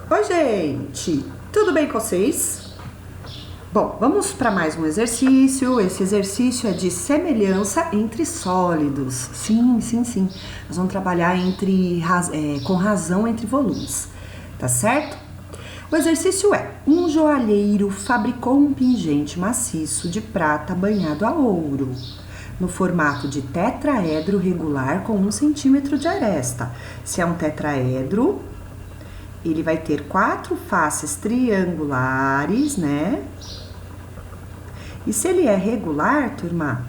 Oi, gente! Tudo bem com vocês? Bom, vamos para mais um exercício. Esse exercício é de semelhança entre sólidos. Sim. Nós vamos trabalhar com razão entre volumes, tá certo? O exercício é: um joalheiro fabricou um pingente maciço de prata banhado a ouro, no formato de tetraedro regular com 1 centímetro de aresta. Se é um tetraedro, ele vai ter 4 faces triangulares, né? E se ele é regular, turma,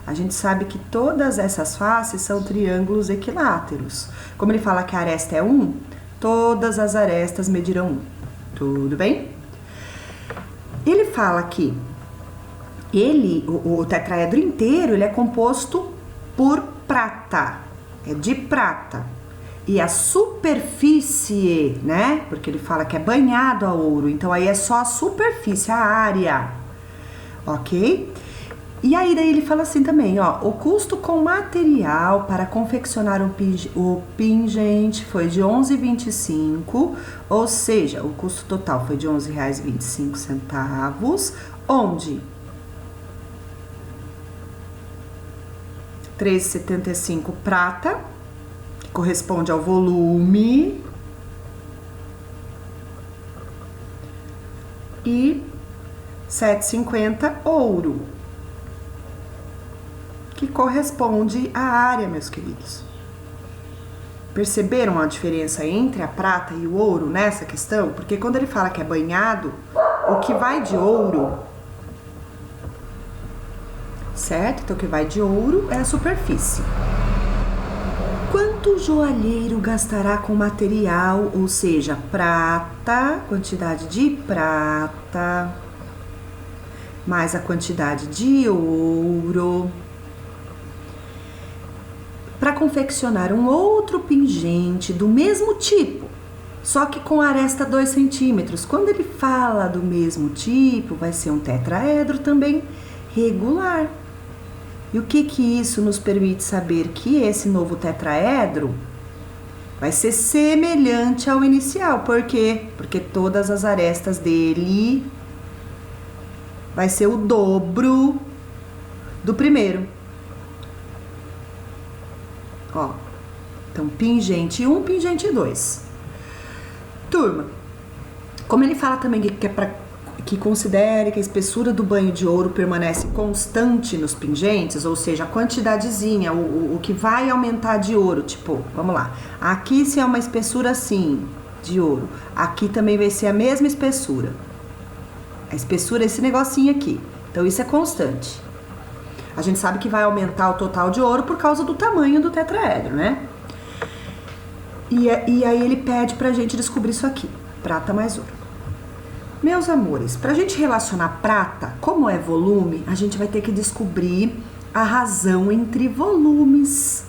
a gente sabe que todas essas faces são triângulos equiláteros. Como ele fala que a aresta é 1, todas as arestas medirão 1. Tudo bem? Ele fala que o tetraedro inteiro, ele é composto por prata, é de prata. E a superfície, né? Porque ele fala que é banhado a ouro, então aí é só a superfície, a área, ok? E aí daí ele fala assim também, ó: o custo com material para confeccionar o pingente foi de R$ 11,25, ou seja, o custo total foi de R$ 11,25, onde R$ 3,75 prata, corresponde ao volume, e 7,50 ouro, que corresponde à área, meus queridos. Perceberam a diferença entre a prata e o ouro nessa questão? Porque quando ele fala que é banhado, o que vai de ouro, certo? Então o que vai de ouro é a superfície. Quanto o joalheiro gastará com material, ou seja, prata, quantidade de prata, mais a quantidade de ouro, para confeccionar um outro pingente do mesmo tipo, só que com aresta 2 centímetros. Quando ele fala do mesmo tipo, vai ser um tetraedro também regular. E o que isso nos permite saber? Que esse novo tetraedro vai ser semelhante ao inicial. Por quê? Porque todas as arestas dele vai ser o dobro do primeiro. Ó, então pingente 1, pingente 2. Turma, como ele fala também que é para que considere que a espessura do banho de ouro permanece constante nos pingentes, ou seja, a quantidadezinha, o que vai aumentar de ouro, tipo, vamos lá, aqui se é uma espessura assim, de ouro, aqui também vai ser a mesma espessura. A espessura é esse negocinho aqui, então isso é constante. A gente sabe que vai aumentar o total de ouro por causa do tamanho do tetraedro, né? E aí ele pede pra gente descobrir isso aqui, prata mais ouro. Meus amores, para a gente relacionar prata, como é volume, a gente vai ter que descobrir a razão entre volumes.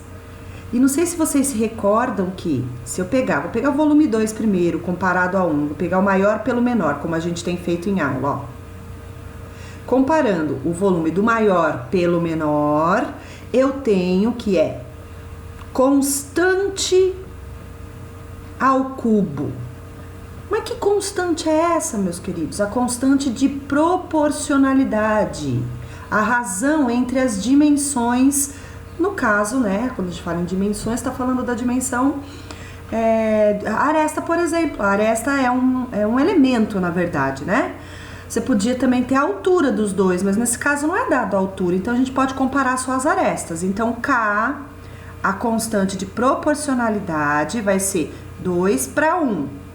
E não sei se vocês se recordam que, se eu pegar, vou pegar o volume 2 primeiro, comparado a 1, vou pegar o maior pelo menor, como a gente tem feito em aula, ó. Comparando o volume do maior pelo menor, eu tenho que é constante ao cubo. Mas que constante é essa, meus queridos? A constante de proporcionalidade. A razão entre as dimensões, no caso, né? Quando a gente fala em dimensões, está falando da dimensão a aresta, por exemplo. A aresta é um elemento, na verdade, né? Você podia também ter a altura dos dois, mas nesse caso não é dado a altura, então a gente pode comparar só as arestas. Então, K, a constante de proporcionalidade, vai ser 2 para 1.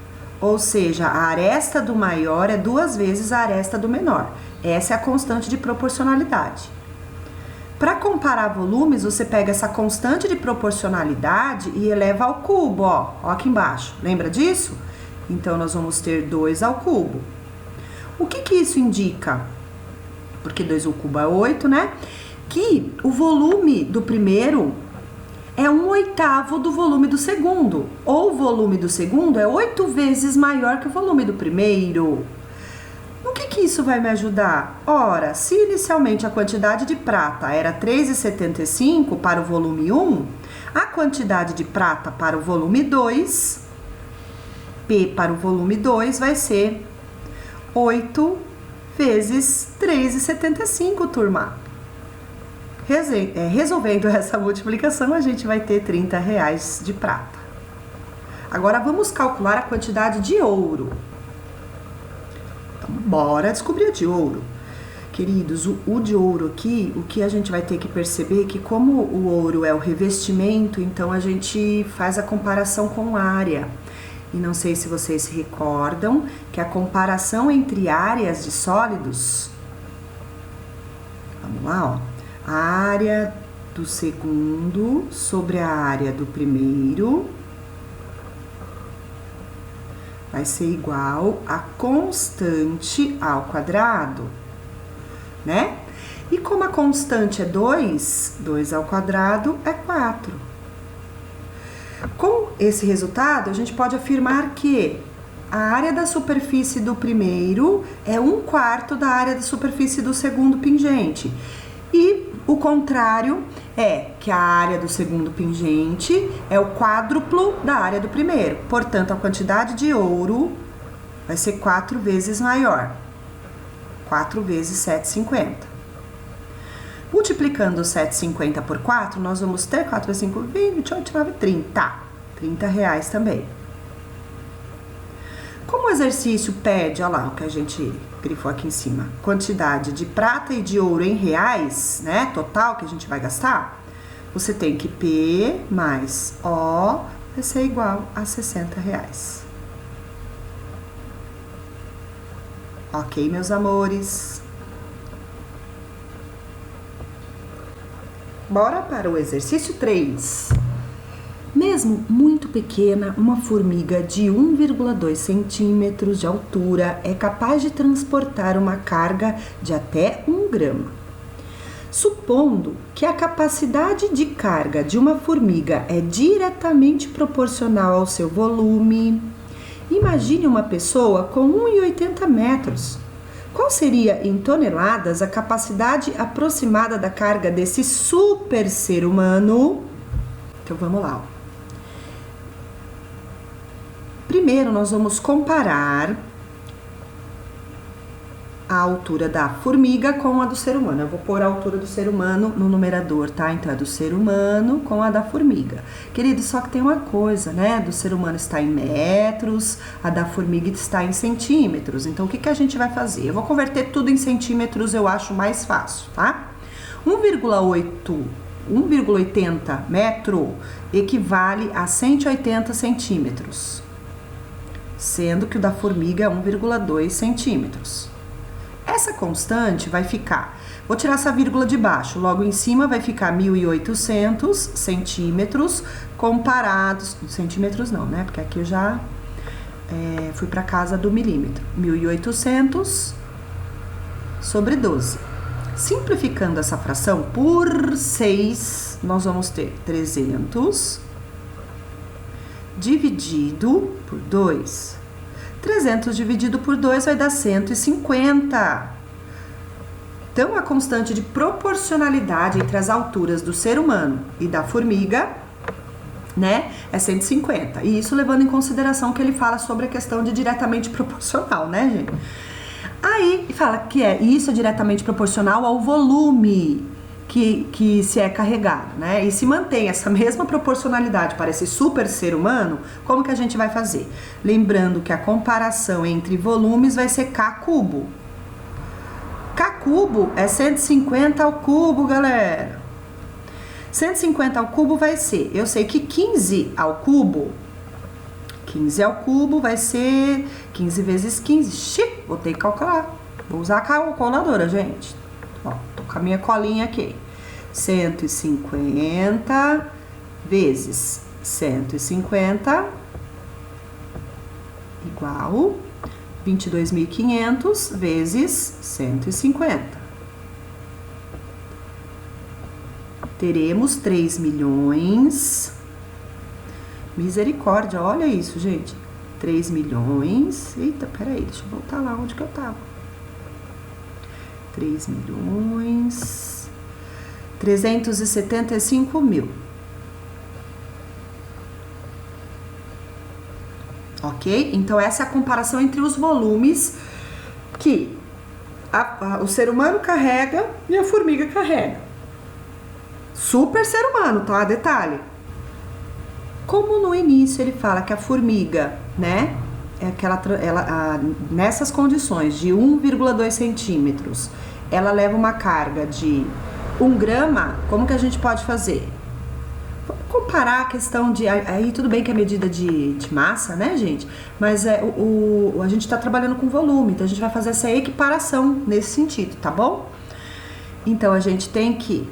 Ou seja, a aresta do maior é 2 vezes a aresta do menor. Essa é a constante de proporcionalidade. Para comparar volumes, você pega essa constante de proporcionalidade e eleva ao cubo, ó aqui embaixo. Lembra disso? Então, nós vamos ter 2 ao cubo. O que isso indica? Porque 2 ao cubo é 8, né? Que o volume do primeiro é 1/8 do volume do segundo, ou o volume do segundo é 8 vezes maior que o volume do primeiro. O que isso vai me ajudar? Ora, se inicialmente a quantidade de prata era 3,75 para o volume 1, a quantidade de prata para o volume 2 P para o volume 2 vai ser 8 vezes 3,75, turma. Resolvendo essa multiplicação, a gente vai ter R$30 de prata. Agora, vamos calcular a quantidade de ouro. Então, bora descobrir a de ouro. Queridos, o de ouro aqui, o que a gente vai ter que perceber é que como o ouro é o revestimento, então a gente faz a comparação com área. E não sei se vocês se recordam que a comparação entre áreas de sólidos... Vamos lá, ó. A área do segundo sobre a área do primeiro vai ser igual a constante ao quadrado, né? E como a constante é 2, 2 ao quadrado é 4. Com esse resultado, a gente pode afirmar que a área da superfície do primeiro é 1/4 da área da superfície do segundo pingente. E o contrário é que a área do segundo pingente é o quádruplo da área do primeiro. Portanto, a quantidade de ouro vai ser 4 vezes maior. 4 vezes 7,50. Multiplicando 7,50 por 4, nós vamos ter 4 vezes 5, 20, 28, 9, 30. R$30 também. Como o exercício pede, olha lá o que a gente grifou aqui em cima, quantidade de prata e de ouro em reais, né, total que a gente vai gastar, você tem que P mais O vai ser igual a R$60. Ok, meus amores? Bora para o exercício 3. Mesmo muito pequena, uma formiga de 1,2 centímetros de altura é capaz de transportar uma carga de até 1 grama. Supondo que a capacidade de carga de uma formiga é diretamente proporcional ao seu volume, imagine uma pessoa com 1,80 metros. Qual seria em toneladas a capacidade aproximada da carga desse super ser humano? Então vamos lá. Primeiro, nós vamos comparar a altura da formiga com a do ser humano. Eu vou pôr a altura do ser humano no numerador, tá? Então, é do ser humano com a da formiga. Querido, só que tem uma coisa, né? Do ser humano está em metros, a da formiga está em centímetros. Então, o que a gente vai fazer? Eu vou converter tudo em centímetros, eu acho mais fácil, tá? 1,80 metro equivale a 180 centímetros. Sendo que o da formiga é 1,2 centímetros. Essa constante vai ficar, vou tirar essa vírgula de baixo, logo em cima vai ficar 1.800 centímetros comparados, centímetros não, né? Porque aqui eu já fui para casa do milímetro. 1.800 sobre 12. Simplificando essa fração por 6, nós vamos ter 300 dividido por 2. 300 dividido por 2 vai dar 150. Então, a constante de proporcionalidade entre as alturas do ser humano e da formiga, né, é 150. E isso levando em consideração que ele fala sobre a questão de diretamente proporcional, né, gente? Aí, fala que isso é diretamente proporcional ao volume que se é carregado, né? E se mantém essa mesma proporcionalidade para esse super ser humano, como que a gente vai fazer? Lembrando que a comparação entre volumes vai ser K cubo. K cubo é 150 ao cubo, galera. 150 ao cubo vai ser, eu sei que 15 ao cubo vai ser 15 vezes 15. Vou ter que calcular. Vou usar a calculadora, gente. Ó, tô com a minha colinha aqui. 150 vezes 150 igual 22.500 vezes 150. Teremos 3 milhões. Misericórdia, olha isso, gente. 3 milhões. Eita, peraí, deixa eu voltar lá onde que eu tava. 3 milhões 375 mil. ok? Então essa é a comparação entre os volumes que o ser humano carrega e a formiga carrega. Super ser humano, tá? Detalhe. Como no início ele fala que a formiga, né, nessas condições de 1,2 centímetros, ela leva uma carga de 1 grama, como que a gente pode fazer? Vamos comparar a questão de... Aí tudo bem que é medida de massa, né, gente? Mas a gente tá trabalhando com volume, então a gente vai fazer essa equiparação nesse sentido, tá bom? Então a gente tem que...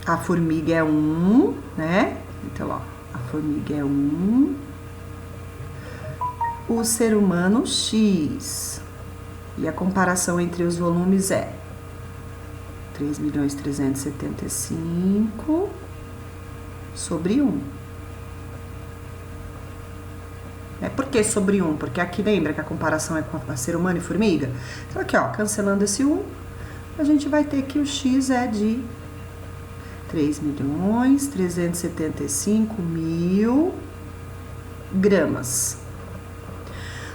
A formiga é 1, né? Então, ó, a formiga é 1. O ser humano, X. E a comparação entre os volumes é 3.375 sobre 1. Por que sobre 1? Porque aqui lembra que a comparação é com a ser humano e formiga? Então aqui, ó, cancelando esse 1, a gente vai ter que o X é de 3.375.000 gramas.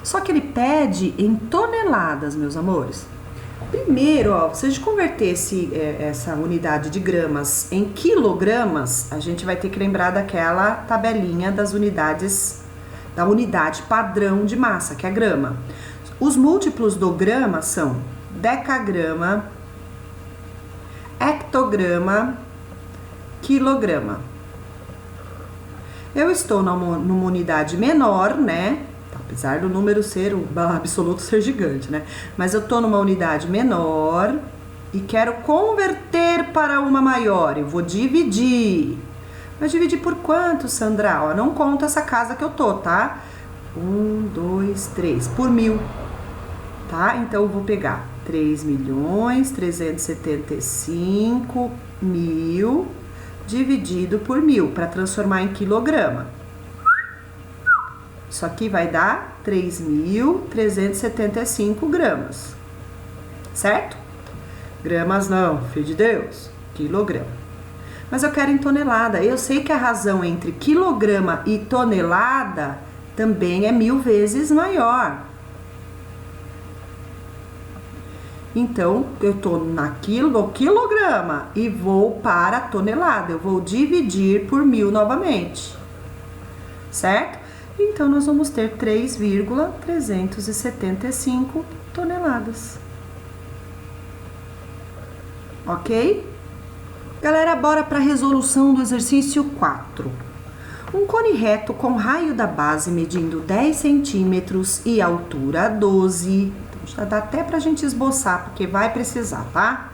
Só que ele pede em toneladas, meus amores. Primeiro, ó, se a gente converter essa unidade de gramas em quilogramas, a gente vai ter que lembrar daquela tabelinha das unidades, da unidade padrão de massa, que é grama. Os múltiplos do grama são decagrama, hectograma, quilograma. Eu estou numa unidade menor, né? Apesar do número ser, o absoluto ser gigante, né? Mas eu tô numa unidade menor e quero converter para uma maior. Eu vou dividir. Mas dividir por quanto, Sandra? Ó, não conta essa casa que eu tô, tá? 1, 2, 3. Por 1.000. Tá? Então eu vou pegar 3.375.000 dividido por 1.000 para transformar em quilograma. Isso aqui vai dar 3.375 gramas, certo? Gramas não, filho de Deus, quilograma. Mas eu quero em tonelada. Eu sei que a razão entre quilograma e tonelada também é 1.000 vezes maior. Então, eu tô no quilograma e vou para a tonelada. Eu vou dividir por 1.000 novamente, certo? Então, nós vamos ter 3,375 toneladas. Ok? Galera, bora para a resolução do exercício 4. Um cone reto com raio da base medindo 10 centímetros e altura 12. Então, já dá até pra gente esboçar, porque vai precisar, tá?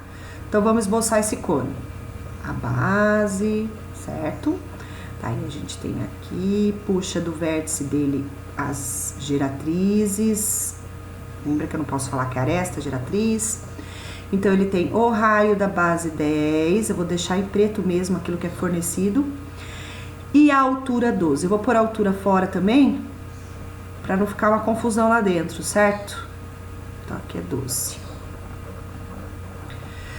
Então, vamos esboçar esse cone. A base, certo? Aí a gente tem aqui, puxa do vértice dele as geratrizes. Lembra que eu não posso falar que é aresta, geratriz? Então, ele tem o raio da base 10, eu vou deixar em preto mesmo aquilo que é fornecido. E a altura 12. Eu vou pôr a altura fora também, pra não ficar uma confusão lá dentro, certo? Então, aqui é 12.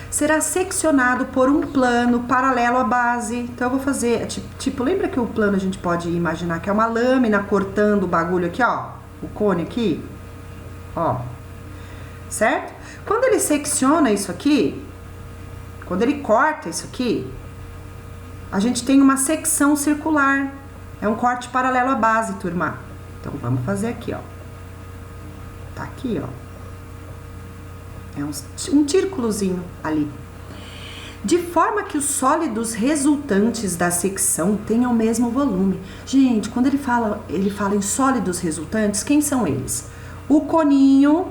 Será seccionado por um plano paralelo à base. Então, eu vou fazer, tipo, lembra que o plano a gente pode imaginar que é uma lâmina cortando o bagulho aqui, ó, o cone aqui, ó, certo? Quando ele secciona isso aqui, quando ele corta isso aqui, a gente tem uma secção circular, é um corte paralelo à base, turma. Então, vamos fazer aqui, ó, tá aqui, ó. É um círculozinho ali. De forma que os sólidos resultantes da secção tenham o mesmo volume. Gente, quando ele fala em sólidos resultantes, quem são eles? O coninho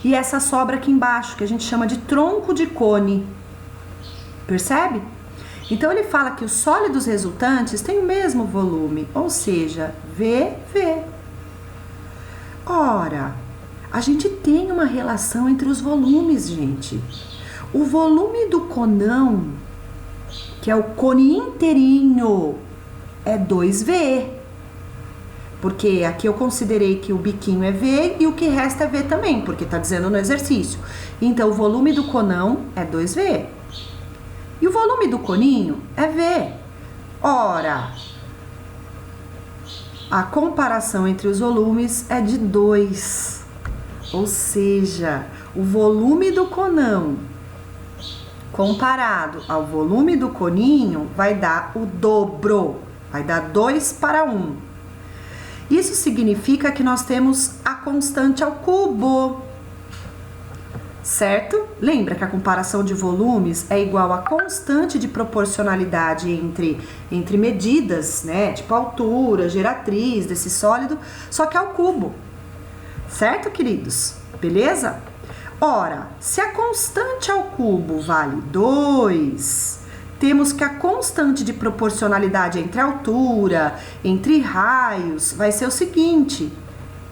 e essa sobra aqui embaixo, que a gente chama de tronco de cone. Percebe? Então, ele fala que os sólidos resultantes têm o mesmo volume, ou seja, VV. Ora, a gente tem uma relação entre os volumes, gente. O volume do conão, que é o cone inteirinho, é 2V. Porque aqui eu considerei que o biquinho é V e o que resta é V também, porque tá dizendo no exercício. Então, o volume do conão é 2V. E o volume do coninho é V. Ora, a comparação entre os volumes é de 2. Ou seja, o volume do conão comparado ao volume do coninho vai dar o dobro. Vai dar 2 para 1. Isso significa que nós temos a constante ao cubo. Certo? Lembra que a comparação de volumes é igual à constante de proporcionalidade entre medidas, né? Tipo a altura, geratriz desse sólido, só que ao cubo. Certo, queridos? Beleza? Ora, se a constante ao cubo vale 2, temos que a constante de proporcionalidade entre altura, entre raios, vai ser o seguinte: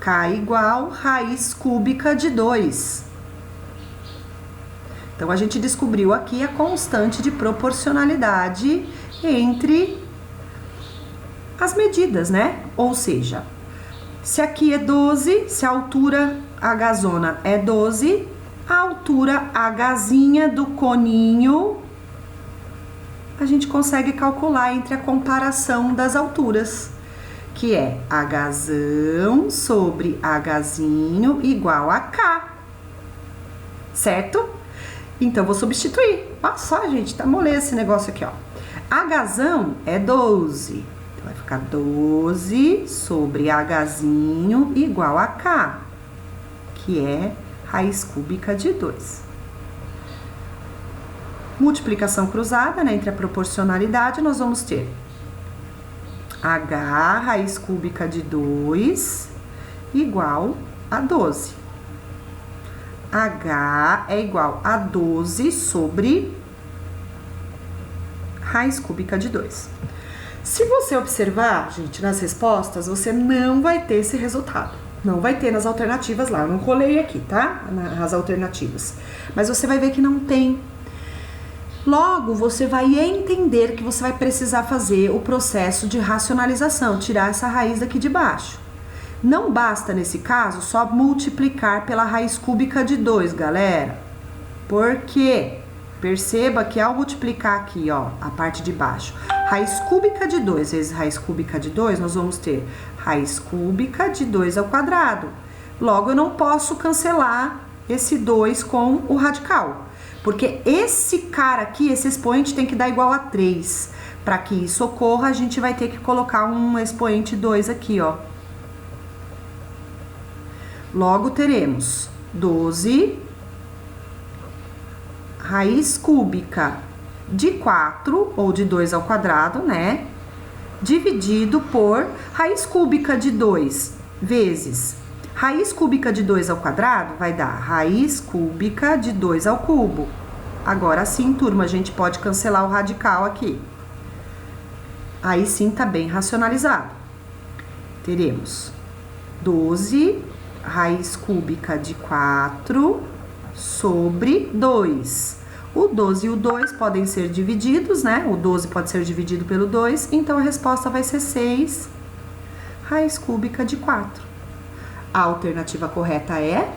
K igual raiz cúbica de 2. Então, a gente descobriu aqui a constante de proporcionalidade entre as medidas, né? Ou seja, se aqui é 12, se a altura Hzona é 12, a altura Hzinha do coninho, a gente consegue calcular entre a comparação das alturas, que é Hzão sobre Hzinho igual a K. Certo? Então, vou substituir. Olha só, gente, tá moleza esse negócio aqui, ó. Hzão é 12. Então, vai ficar 12 sobre Hzinho igual a K, que é raiz cúbica de 2. Multiplicação cruzada, né, entre a proporcionalidade, nós vamos ter H raiz cúbica de 2 igual a 12. H é igual a 12 sobre raiz cúbica de 2. Se você observar, gente, nas respostas, você não vai ter esse resultado. Não vai ter nas alternativas lá. Eu não colei aqui, tá? Nas alternativas. Mas você vai ver que não tem. Logo, você vai entender que você vai precisar fazer o processo de racionalização, tirar essa raiz daqui de baixo. Não basta, nesse caso, só multiplicar pela raiz cúbica de 2, galera. Por quê? Perceba que ao multiplicar aqui, ó, a parte de baixo, raiz cúbica de 2 vezes raiz cúbica de 2, nós vamos ter raiz cúbica de 2 ao quadrado. Logo, eu não posso cancelar esse 2 com o radical, porque esse cara aqui, esse expoente, tem que dar igual a 3. Para que isso ocorra, a gente vai ter que colocar um expoente 2 aqui, ó. Logo, teremos 12 raiz cúbica de 4, ou de 2 ao quadrado, né? Dividido por raiz cúbica de 2 vezes raiz cúbica de 2 ao quadrado, vai dar raiz cúbica de 2 ao cubo. Agora sim, turma, a gente pode cancelar o radical aqui. Aí sim, tá bem racionalizado. Teremos 12 raiz cúbica de 4 sobre 2. O 12 e o 2 podem ser divididos, né? O 12 pode ser dividido pelo 2, então a resposta vai ser 6 raiz cúbica de 4. A alternativa correta é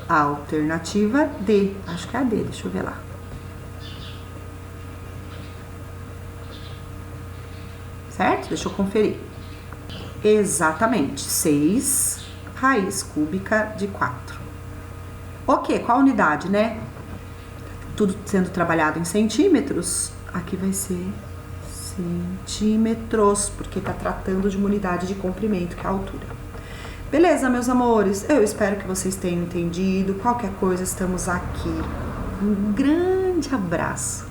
a alternativa D. Acho que é a D, deixa eu ver lá. Certo? Deixa eu conferir. Exatamente, 6 raiz cúbica de 4. Ok, qual a unidade, né? Tudo sendo trabalhado em centímetros, aqui vai ser centímetros, porque tá tratando de uma unidade de comprimento, que é a altura. Beleza, meus amores? Eu espero que vocês tenham entendido. Qualquer coisa, estamos aqui. Um grande abraço.